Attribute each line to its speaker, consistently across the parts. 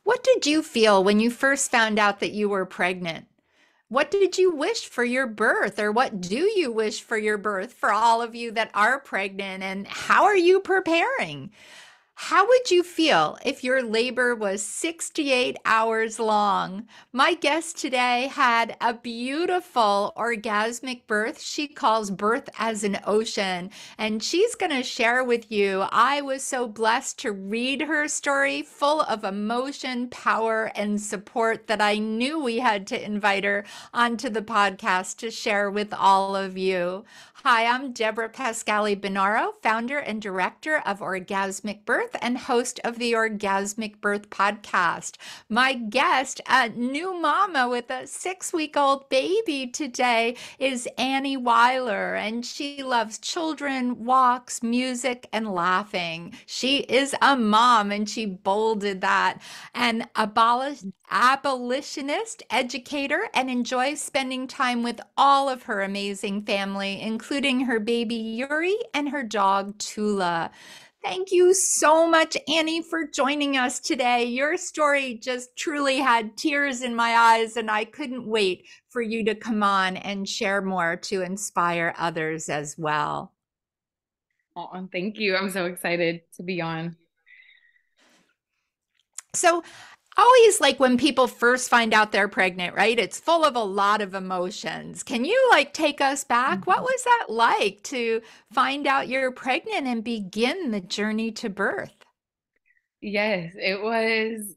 Speaker 1: What did you feel when you first found out that you were pregnant? What did you wish for your birth, or what do you wish for your birth for all of you that are pregnant? And how are you preparing? How would you feel if your labor was 68 hours long? My guest today had a beautiful orgasmic birth. She calls birth as an ocean, and she's going to share with you. I was so blessed to read her story, full of emotion, power, and support, that I knew we had to invite her onto the podcast to share with all of you. Hi, I'm Deborah Pascali Bonaro, founder and director of Orgasmic Birth and host of the Orgasmic Birth podcast. My guest, a new mama with a 6-week-old baby today, is Annie Weiler, and she loves children, walks, music, and laughing. She is a mom, and she bolded that. An abolitionist, educator, and enjoys spending time with all of her amazing family, including her baby Yuri and her dog Tula. Thank you so much, Annie, for joining us today. Your story just truly had tears in my eyes, and I couldn't wait for you to come on and share more to inspire others as well.
Speaker 2: Oh, thank you. I'm so excited to be on.
Speaker 1: So, always like when people first find out they're pregnant, right? It's full of a lot of emotions. Can you like take us back? What
Speaker 2: Mhm.
Speaker 1: was that like to find out you're pregnant and begin the journey to birth?
Speaker 2: Yes, it was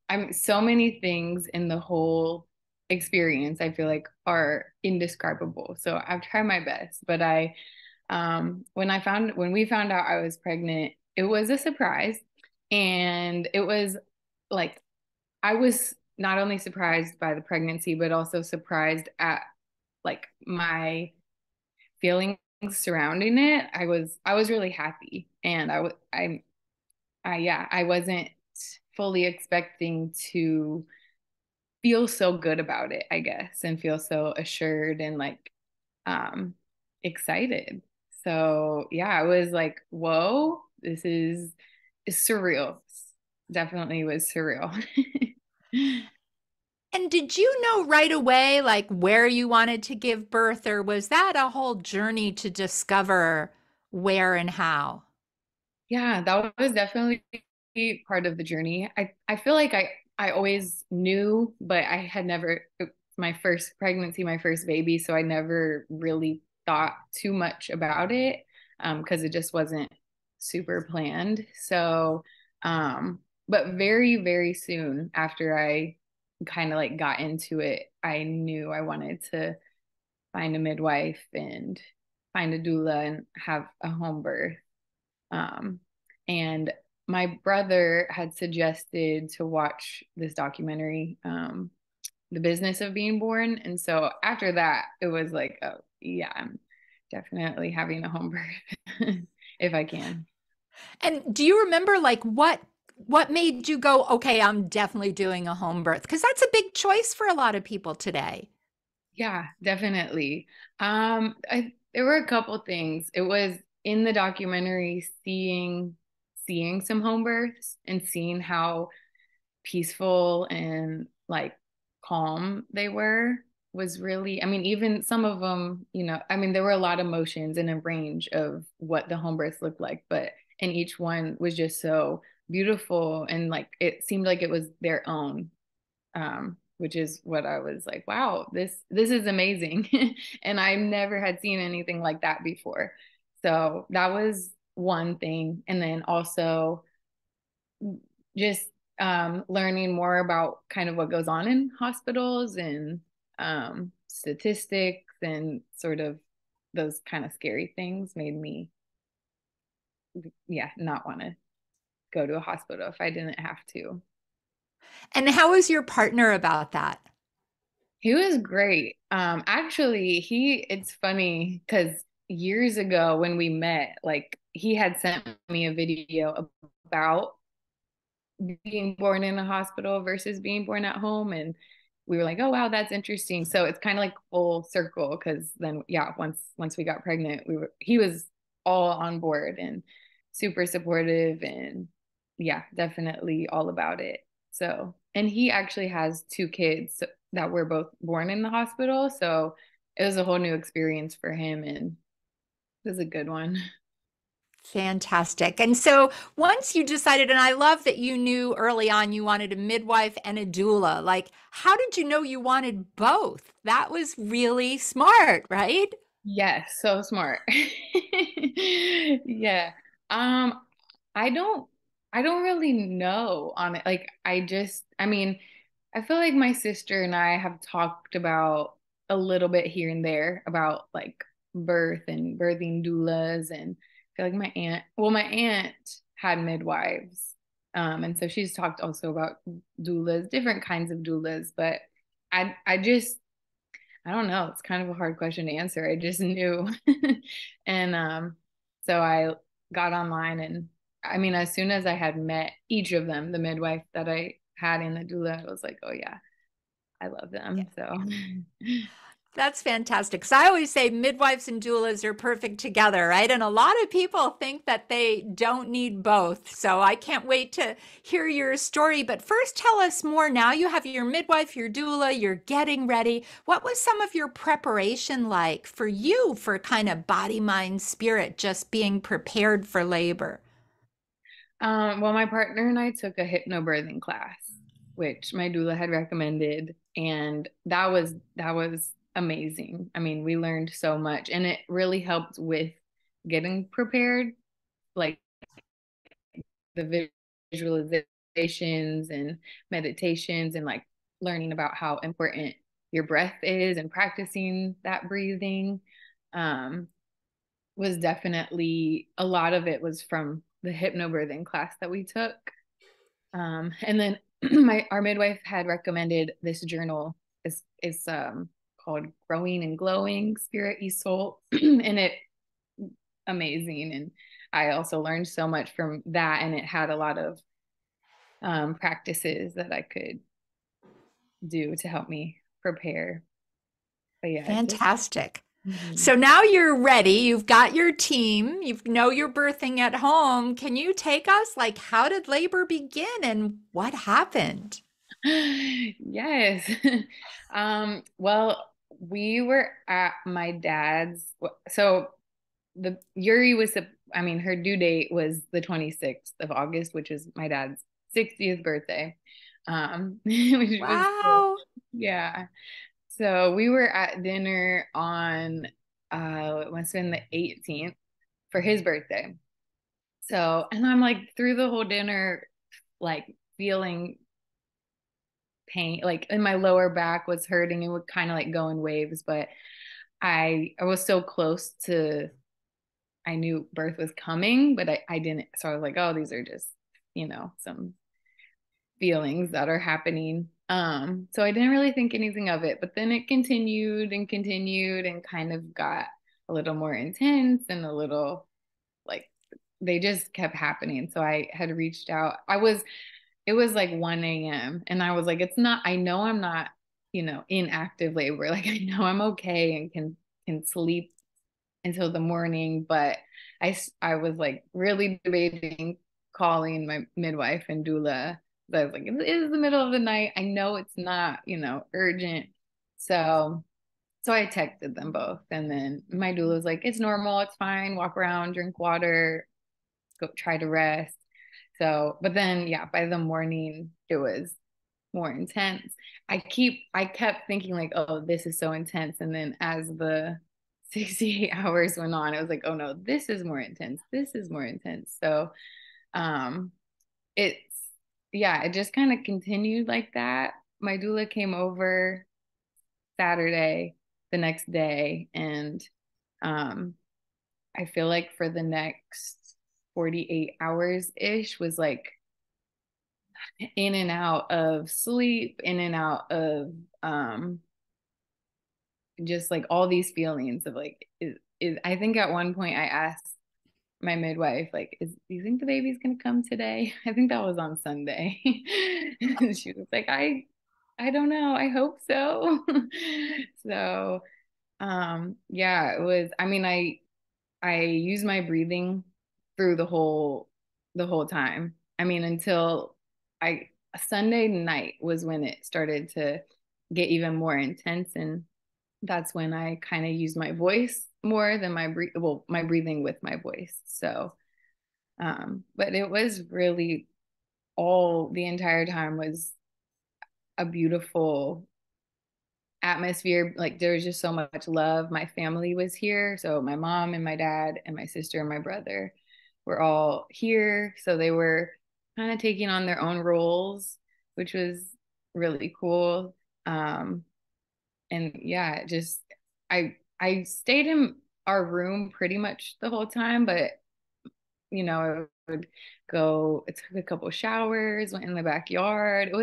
Speaker 2: I'm so many things in the whole experience I feel like are indescribable. So I've tried my best, but when we found out I was pregnant, it was a surprise. And it was like I was not only surprised by the pregnancy, but also surprised at like my feelings surrounding it. I was really happy, and I wasn't fully expecting to feel so good about it, I guess, and feel so assured and like um excited. So yeah, I was like, whoa, this is surreal. Definitely was surreal.
Speaker 1: And did you know right away like where you wanted to give birth, or was that a whole journey to discover where and how?
Speaker 2: Yeah, that was definitely part of the journey. I feel like I always knew, but I had never my first pregnancy, my first baby, so I never really thought too much about it because it just wasn't super planned. So but very, very soon after I kind of like got into it, I knew I wanted to find a midwife and find a doula and have a home birth. Um, and my brother had suggested to watch this documentary, The Business of Being Born. And so after that, it was like, oh, yeah, I'm definitely having a home birth if I can.
Speaker 1: And do you remember like what made you go, okay, I'm definitely doing a home birth? Because that's a big choice for a lot of people today.
Speaker 2: Yeah, definitely. There were a couple things. It was in the documentary seeing some home births and seeing how peaceful and like calm they were was really, I mean, even some of them, I mean, there were a lot of emotions and a range of what the home births looked like, but and each one was just so beautiful and like it seemed like it was their own, which is what I was like, wow, this is amazing. And I never had seen anything like that before. So that was one thing. And then also just learning more about kind of what goes on in hospitals and statistics and sort of those kind of scary things made me, yeah, not want to go to a hospital if I didn't have to.
Speaker 1: And how was your partner about that?
Speaker 2: He was great. Actually, it's funny because years ago when we met, like he had sent me a video about being born in a hospital versus being born at home. And we were like, oh wow, that's interesting. So it's kind of like full circle because then yeah, once we got pregnant, he was all on board and super supportive and yeah, definitely all about it. So, and he actually has two kids that were both born in the hospital. So it was a whole new experience for him, and it was a good one.
Speaker 1: Fantastic. And so once you decided, and I love that you knew early on you wanted a midwife and a doula, like, how did you know you wanted both? That was really smart, right?
Speaker 2: Yes, so smart. Yeah. Um, I don't I don't really know on it. Like I mean, I feel like my sister and I have talked about a little bit here and there about like birth and birthing doulas, and I feel like my aunt had midwives. And so she's talked also about doulas, different kinds of doulas, but I just I don't know. It's kind of a hard question to answer. I just knew. And so I got online, and I mean, as soon as I had met each of them, the midwife that I had in the doula, I was like, oh yeah, I love them. So
Speaker 1: That's fantastic. Because I always say midwives and doulas are perfect together, right? And a lot of people think that they don't need both. So I can't wait to hear your story. But first, tell us more now. You have your midwife, your doula, you're getting ready. What was some of your preparation like for you for kind of body, mind, spirit, just being prepared for labor?
Speaker 2: well, my partner and I took a hypnobirthing class, which my doula had recommended, and that was amazing. I mean, we learned so much, and it really helped with getting prepared, like the visualizations and meditations, and like learning about how important your breath is and practicing that breathing. Um, was definitely a lot of it was from the hypnobirthing class that we took. And then our midwife had recommended this journal. It's called Growing and Glowing Spirit Soul, and it amazing. And I also learned so much from that, and it had a lot of practices that I could do to help me prepare. But yeah, just
Speaker 1: Fantastic.
Speaker 2: mhm.
Speaker 1: So now you're ready. You've got your team. You know you're birthing at home. Can you take us? Like, how did labor begin and what happened?
Speaker 2: Yes. Well, we were at my dad's. So the Yuri was, I mean, her due date was the 26th of August, which is my dad's 60th birthday. Which was cool.
Speaker 1: Wow.
Speaker 2: Yeah. So we were at dinner on it must have been the 18th for his birthday. So, and I'm like through the whole dinner, like feeling pain, like in my lower back was hurting. It would kind of like go in waves, but I was so close to I knew birth was coming, but I didn't. So I was like, oh, these are just, some feelings that are happening. So I didn't really think anything of it, but then it continued and kind of got a little more intense and a little like they just kept happening. So I had reached out. It was like 1 a.m. and I was like, it's not, I know I'm not, in active labor. Like I know I'm okay and can sleep until the morning, but I was like really debating calling my midwife and doula. But I was like, it is the middle of the night. I know it's not, urgent. So so I texted them both. And then my doula was like, it's normal, it's fine, walk around, drink water, go try to rest. So, but then yeah, by the morning it was more intense. I kept thinking like, oh, this is so intense. And then as the 68 hours went on, it was like, oh no, this is more intense. This is more intense. So um it's yeah, it just kind of continued like that. My doula came over Saturday, the next day, and um I feel like for the next 48 hours ish was like in and out of sleep, in and out of just like all these feelings of like is I think at one point I asked my midwife like do you think the baby's gonna come today? I think that was on Sunday. And she was like I don't know, I hope so. So yeah, it was I mean I used my breathing through the whole time. I mean, until I Sunday night was when it started to get even more intense, and that's when I kind of used my voice more than my breathing with my voice. So, but it was really all the entire time was a beautiful atmosphere. Like there was just so much love. My family was here. So my mom and my dad and my sister and my brother were all here. So they were kind of taking on their own roles, which was really cool. Um, and yeah, just I stayed in our room pretty much the whole time, but I would go, it took a couple showers, went in the backyard.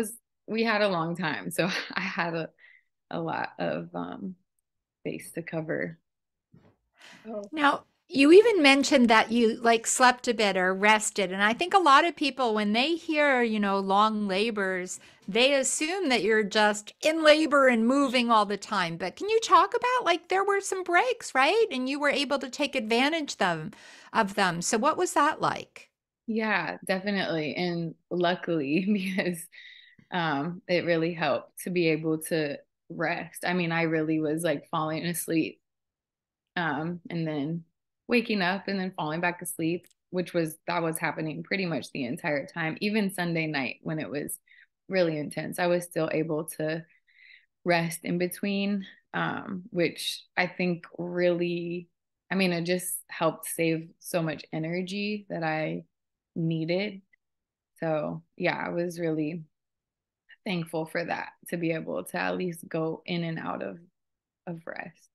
Speaker 2: We had a long time. So I had a lot of space to cover. Oh.
Speaker 1: Now, you even mentioned that you like slept a bit or rested. And I think a lot of people, when they hear, long labors, they assume that you're just in labor and moving all the time. But can you talk about like there were some breaks, right? And you were able to take advantage of them. So what was that like?
Speaker 2: Yeah, definitely. And luckily, because it really helped to be able to rest. I mean, I really was like falling asleep, and then waking up and then falling back asleep, that was happening pretty much the entire time. Even Sunday night when it was really intense, I was still able to rest in between, which I think really, I mean, it just helped save so much energy that I needed. So yeah, I was really thankful for that, to be able to at least go in and out of rest.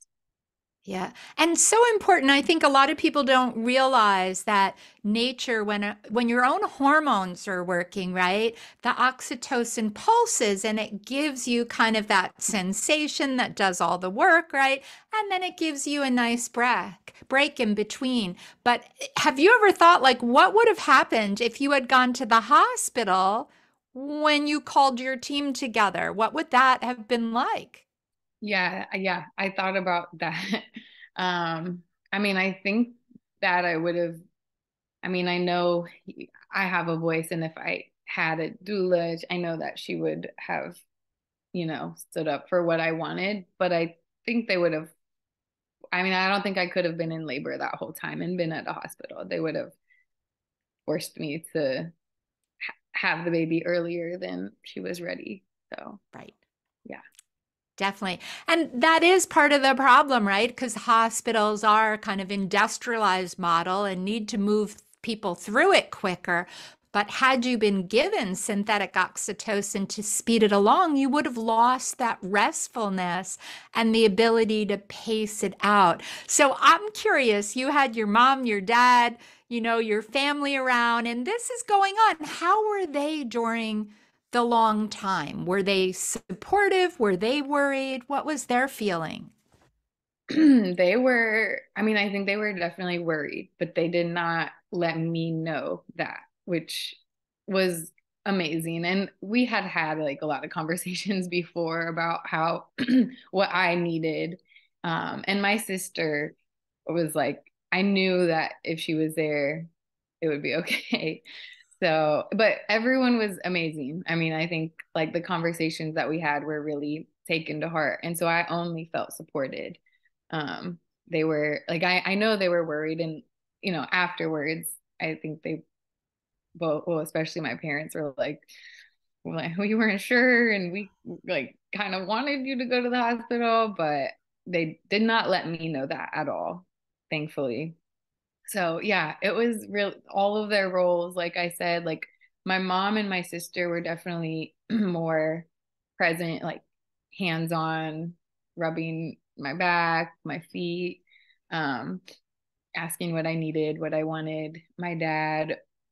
Speaker 1: Yeah. And so important. I think a lot of people don't realize that nature, when your own hormones are working, right? The oxytocin pulses and it gives you kind of that sensation that does all the work, right? And then it gives you a nice break in between. But have you ever thought like what would have happened if you had gone to the hospital when you called your team together? What would that have been like?
Speaker 2: Yeah, I thought about that. I mean, I think that I would have, I mean, I know I have a voice, and if I had a doula, I know that she would have, stood up for what I wanted, but I think they would have, I mean, I don't think I could have been in labor that whole time and been at a hospital. They would have forced me to have the baby earlier than she was ready. So,
Speaker 1: Right.
Speaker 2: yeah.
Speaker 1: Definitely. And that is part of the problem, right? Because hospitals are kind of industrialized model and need to move people through it quicker. But had you been given synthetic oxytocin to speed it along, you would have lost that restfulness and the ability to pace it out. So I'm curious, you had your mom, your dad, your family around, and this is going on. How were they during the long time? Were they supportive? Were they worried? What was their feeling?
Speaker 2: They were, I mean, I think they were definitely worried, but they did not let me know that, which was amazing. And we had had like a lot of conversations before about how what I needed. And my sister was like, I knew that if she was there, it would be okay. So, but everyone was amazing. I mean, I think like the conversations that we had were really taken to heart. And so I only felt supported. Um, they were like, I know they were worried. And, afterwards, I think they both, well, especially my parents were like, we weren't sure. And we like kind of wanted you to go to the hospital, but they did not let me know that at all, thankfully. So yeah, it was real, all of their roles, like I said, like my mom and my sister were definitely more present, like hands-on, rubbing my back, my feet, um, asking what I needed, what I wanted.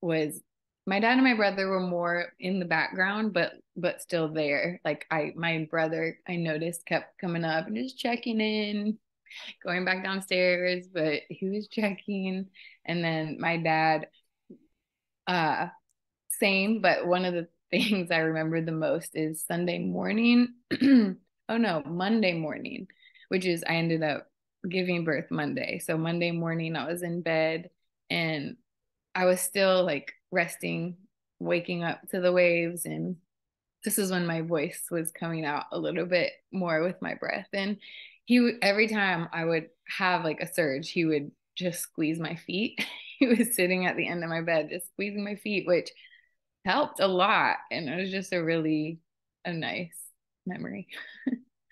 Speaker 2: Was my dad and my brother were more in the background, but still there. Like my brother, I noticed, kept coming up and just checking in, going back downstairs, but he was checking. And then my dad, uh, same, but one of the things I remember the most is Sunday morning. Oh no, Monday morning, which is I ended up giving birth Monday. So Monday morning, I was in bed and I was still like resting, waking up to the waves and this is when my voice was coming out a little bit more with my breath. And every time I would have like a surge, he would just squeeze my feet. He was sitting at the end of my bed, just squeezing my feet, which helped a lot. And it was just a nice memory.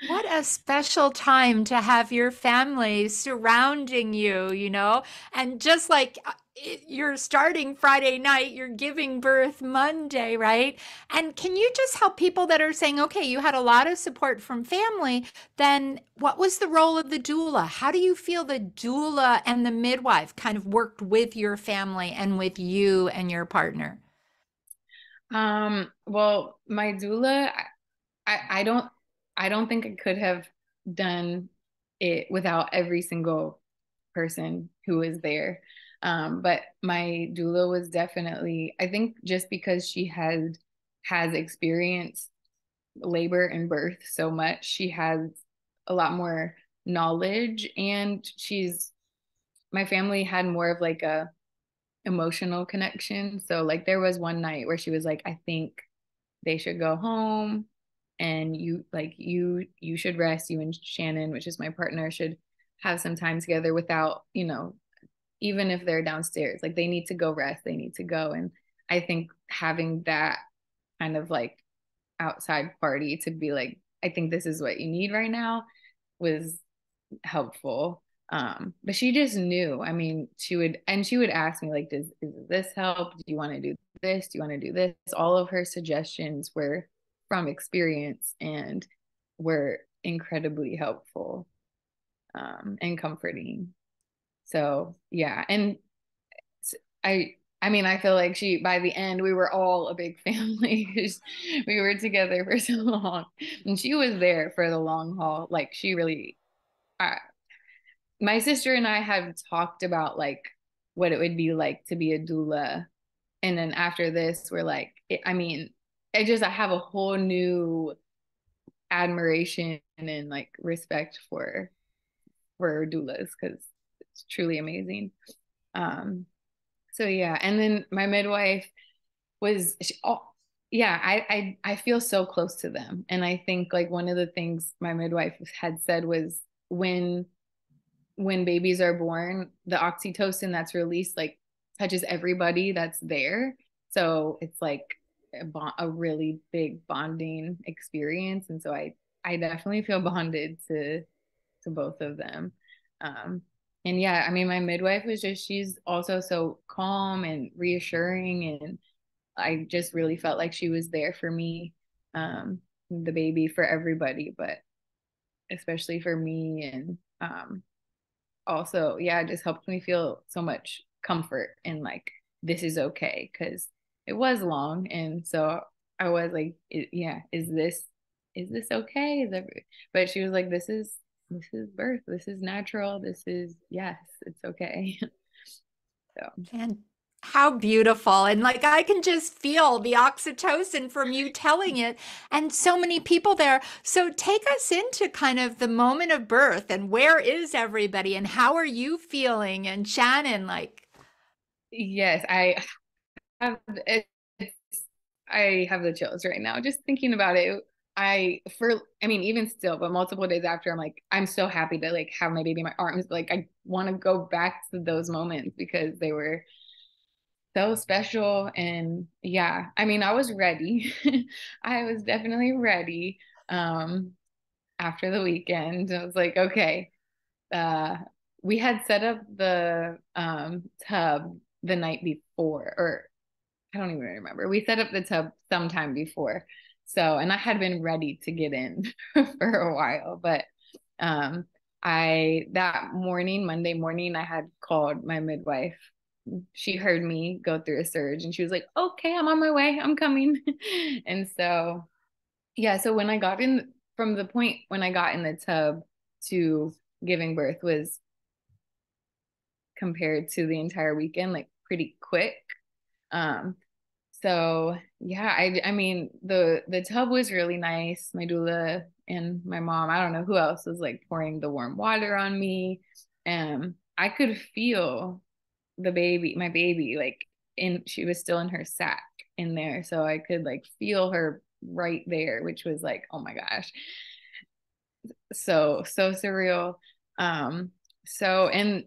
Speaker 1: What a special time to have your family surrounding you, And just like you're starting Friday night, you're giving birth Monday, right? And can you just help people that are saying, okay, you had a lot of support from family, then what was the role of the doula? How do you feel the doula and the midwife kind of worked with your family and with you and your partner?
Speaker 2: Well, my doula, I, I don't I don't think I could have done it without every single person who was there. But my doula was definitely, I think just because she has experienced labor and birth so much, she has a lot more knowledge, and my family had more of like a emotional connection. So like there was one night where she was like, I think they should go home, and you should rest. You and Shannon, which is my partner, should have some time together without, even if they're downstairs, like they need to go rest, they need to go. And I think having that kind of like outside party to be like, I think this is what you need right now, was helpful. But she just knew. I mean, she would ask me like, does this help? Do you want to do this? Do you want to do this? All of her suggestions were from experience and were incredibly helpful, and comforting. So yeah, and I mean, I feel like by the end, we were all a big family because we were together for so long, and she was there for the long haul. Like she really, I, my sister and I have talked about like what it would be like to be a doula. And then after this, we're like, I mean, I have a whole new admiration and like respect for doulas because it's truly amazing. Um, so yeah, and then my midwife yeah, I feel so close to them. And I think like one of the things my midwife had said was when babies are born, the oxytocin that's released like touches everybody that's there. So it's like a really big bonding experience. And so I definitely feel bonded to both of them. Um, and yeah, I mean, my midwife she's also so calm and reassuring. And I just really felt like she was there for me, the baby, for everybody, but especially for me. And also, yeah, it just helped me feel so much comfort and like this is okay, because it was long. And so I was like, yeah, is this okay? But she was like, this is birth, this is natural, this is, yes, it's okay. So
Speaker 1: And how beautiful. And like I can just feel the oxytocin from you telling it, and so many people there. So take us into kind of the moment of birth and where is everybody and how are you feeling? And Shannon, like,
Speaker 2: yes, have it, I have the chills right now just thinking about it. I mean, even still, but multiple days after, I'm like, I'm so happy to like have my baby in my arms. Like, I want to go back to those moments because they were so special. And yeah, I mean, I was ready. I was definitely ready. Um, After the weekend, I was like, okay, uh, we had set up the tub the night before, or I don't even remember. We set up the tub sometime before. So, and I had been ready to get in for a while, but um that morning, Monday morning, I had called my midwife. She heard me go through a surge and she was like, "Okay, I'm on my way. I'm coming." And so, yeah, so when I got in from the point when I got in the tub to giving birth was compared to the entire weekend like pretty quick. Um So yeah, I mean the tub was really nice. My doula and my mom, I don't know who else was like pouring the warm water on me. And I could feel my baby, like she was still in her sac in there. So I could like feel her right there, which was like, oh my gosh, so surreal. Um, and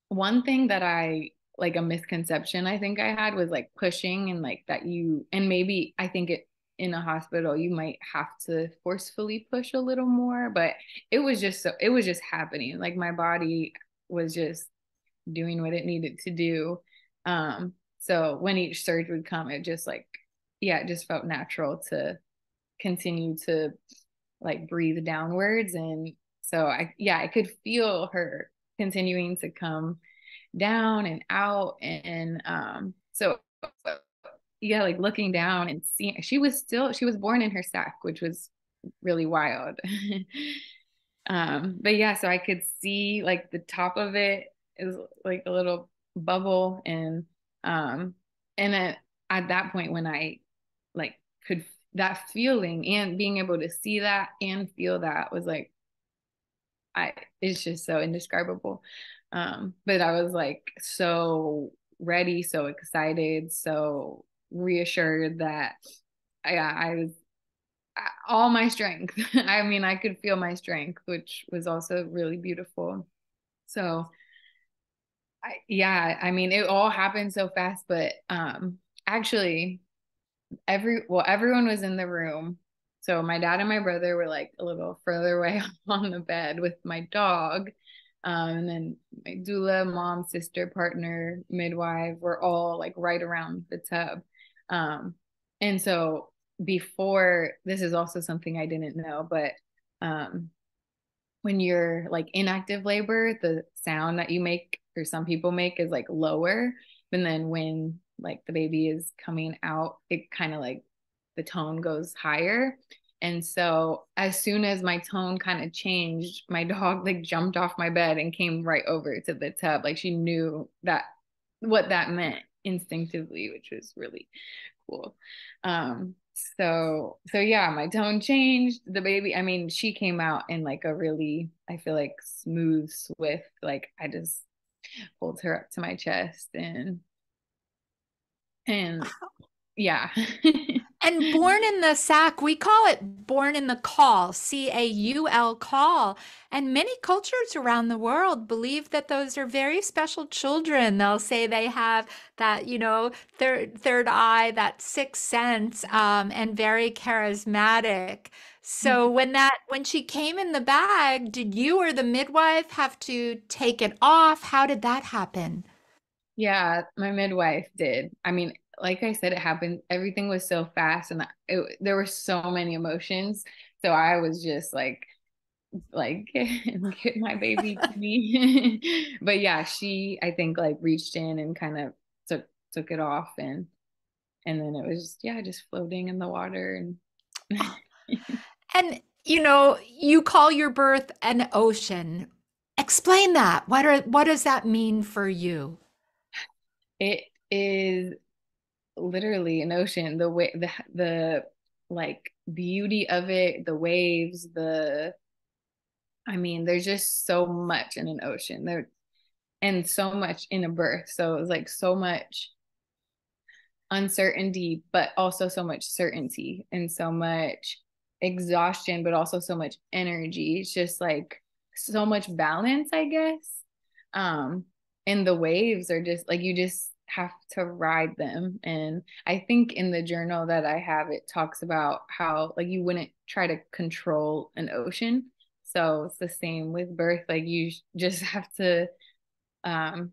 Speaker 2: one thing that I like, a misconception I think I had was like pushing, and like that you, and maybe I think it in a hospital you might have to forcefully push a little more, but it was just happening. Like my body was just doing what it needed to do. So when each surge would come, it just like, yeah, it just felt natural to continue to like breathe downwards. And so I could feel her continuing to come down and out. And so yeah, like looking down and seeing, she was born in her sack, which was really wild. But yeah, so I could see like the top of it is like a little bubble. And at that point when I like could, that feeling and being able to see that and feel that was like, I it's just so indescribable. But I was like so ready, so excited, so reassured that I was all my strength. I mean, I could feel my strength, which was also really beautiful. So yeah, I mean, it all happened so fast, but actually everyone was in the room. So my dad and my brother were like a little further away on the bed with my dog. And then my doula, mom, sister, partner, midwife were all like right around the tub. Um, and so before, this is also something I didn't know, but um, when you're like in active labor, the sound that you make, or some people make, is like lower. And then when like the baby is coming out, it kind of like the tone goes higher. And so as soon as my tone kind of changed, my dog like jumped off my bed and came right over to the tub. Like she knew that what that meant instinctively, which was really cool. So yeah, my tone changed. The baby, I mean, she came out in like a really, I feel like smooth, swift, like I just pulled her up to my chest and yeah.
Speaker 1: And born in the sack, we call it born in the caul, caul, call. And many cultures around the world believe that those are very special children. They'll say they have that, third eye, that sixth sense, and very charismatic. So when she came in the bag, did you or the midwife have to take it off? How did that happen?
Speaker 2: Yeah, my midwife did. I mean, like I said, it happened. Everything was so fast, and there were so many emotions. So I was just like get my baby to me. But yeah, she I think like reached in and kind of took it off, and then it was just, yeah, just floating in the water. And
Speaker 1: And you call your birth an ocean. Explain that. What does that mean for you?
Speaker 2: it is literally an ocean. The way the like beauty of it, the waves, the I mean, there's just so much in an ocean there, and so much in a birth. So it was like so much uncertainty, but also so much certainty, and so much exhaustion, but also so much energy. It's just like so much balance, I guess. Um, and the waves are just like, you just have to ride them. And I think in the journal that I have, it talks about how like you wouldn't try to control an ocean. So it's the same with birth. Like you just have to um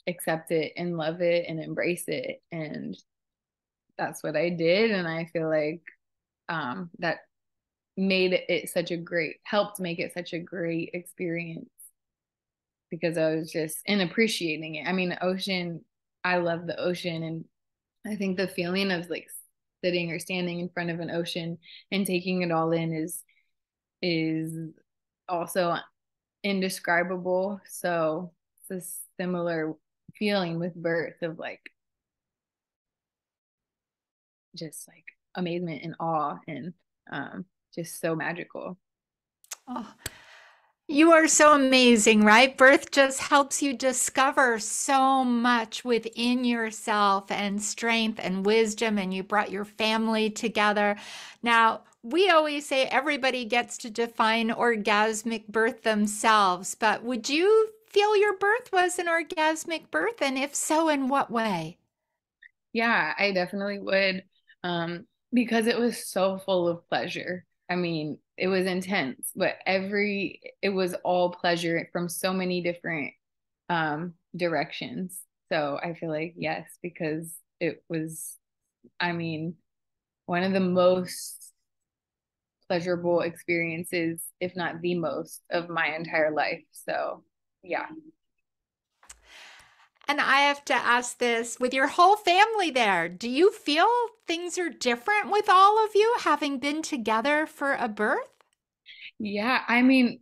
Speaker 2: accept it and love it and embrace it. And that's what I did. And I feel like that made it such a great, helped make it such a great experience, because I was just in appreciating it. I mean, the ocean, I love the ocean. And I think the feeling of like sitting or standing in front of an ocean and taking it all in is also indescribable. So it's a similar feeling with birth of like just like amazement and awe, and just so magical.
Speaker 1: Oh, You are so amazing, right? Birth just helps you discover so much within yourself and strength and wisdom, and you brought your family together. Now, we always say everybody gets to define orgasmic birth themselves, but would you feel your birth was an orgasmic birth? And if so, in what way?
Speaker 2: Yeah, I definitely would. Because it was so full of pleasure. I mean, it was intense, but it was all pleasure from so many different directions. So I feel like yes, because it was, I mean, one of the most pleasurable experiences, if not the most, of my entire life. So yeah.
Speaker 1: And I have to ask this with your whole family there, do you feel things are different with all of you having been together for a birth?
Speaker 2: Yeah, I mean,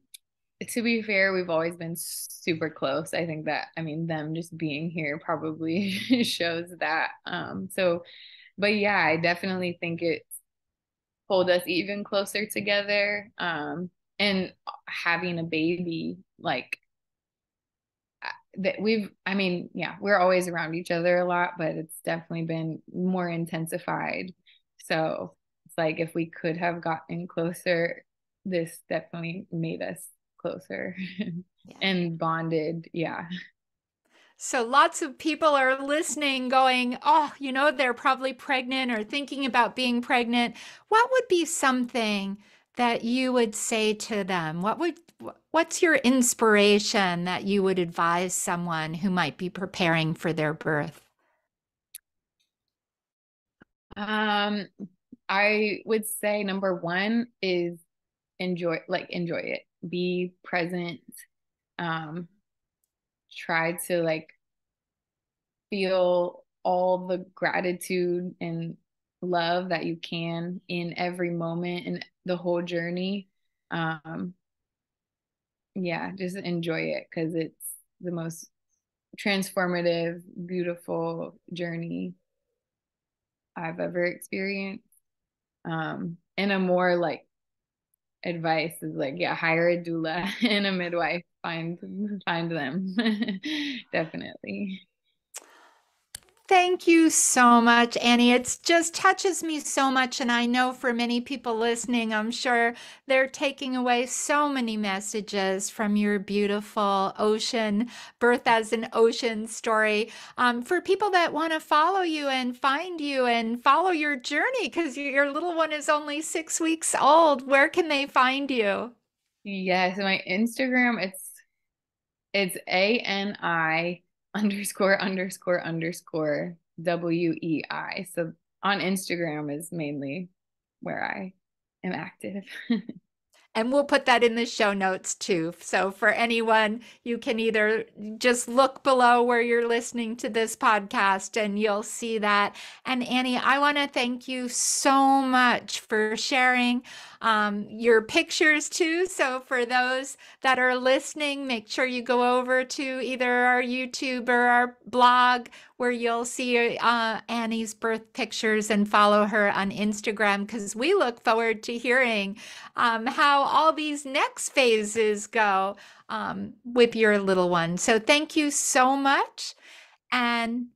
Speaker 2: to be fair, we've always been super close. I think that, I mean, them just being here probably shows that. But yeah, I definitely think it pulled us even closer together. And having a baby, like that I mean, yeah, we're always around each other a lot, but it's definitely been more intensified. So it's like if we could have gotten closer, this definitely made us closer
Speaker 1: Yeah.
Speaker 2: and bonded. Yeah.
Speaker 1: So lots of people are listening, going, oh, they're probably pregnant or thinking about being pregnant. What would be something that you would say to them? What's your inspiration that you would advise someone who might be preparing for their birth?
Speaker 2: Um, I would say number one is enjoy it. Be present. Um, Try to like feel all the gratitude and love that you can in every moment and the whole journey. Um, yeah, just enjoy it because it's the most transformative, beautiful journey I've ever experienced. And a more like advice is like, yeah, hire a doula and a midwife. Find them. Definitely.
Speaker 1: Thank you so much, Annie. It just touches me so much. And I know for many people listening, I'm sure they're taking away so many messages from your beautiful ocean, birth as an ocean story. For people that want to follow you and find you and follow your journey, because your little one is only 6 weeks old, where can they find you?
Speaker 2: Yes, my Instagram, it's ANI ___ WEI. So on Instagram is mainly where I am active.
Speaker 1: And we'll put that in the show notes too. So for anyone, you can either just look below where you're listening to this podcast and you'll see that. And Annie, I want to thank you so much for sharing your pictures too. So for those that are listening, make sure you go over to either our YouTube or our blog where you'll see Annie's birth pictures and follow her on Instagram because we look forward to hearing how all these next phases go with your little one. So thank you so much. And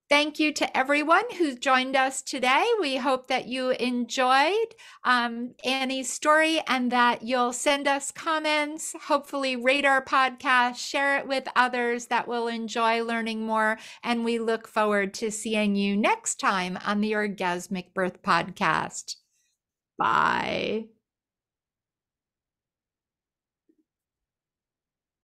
Speaker 1: thank you to everyone who's joined us today. We hope that you enjoyed Annie's story and that you'll send us comments, hopefully rate our podcast, share it with others that will enjoy learning more. And we look forward to seeing you next time on the Orgasmic Birth Podcast. Bye.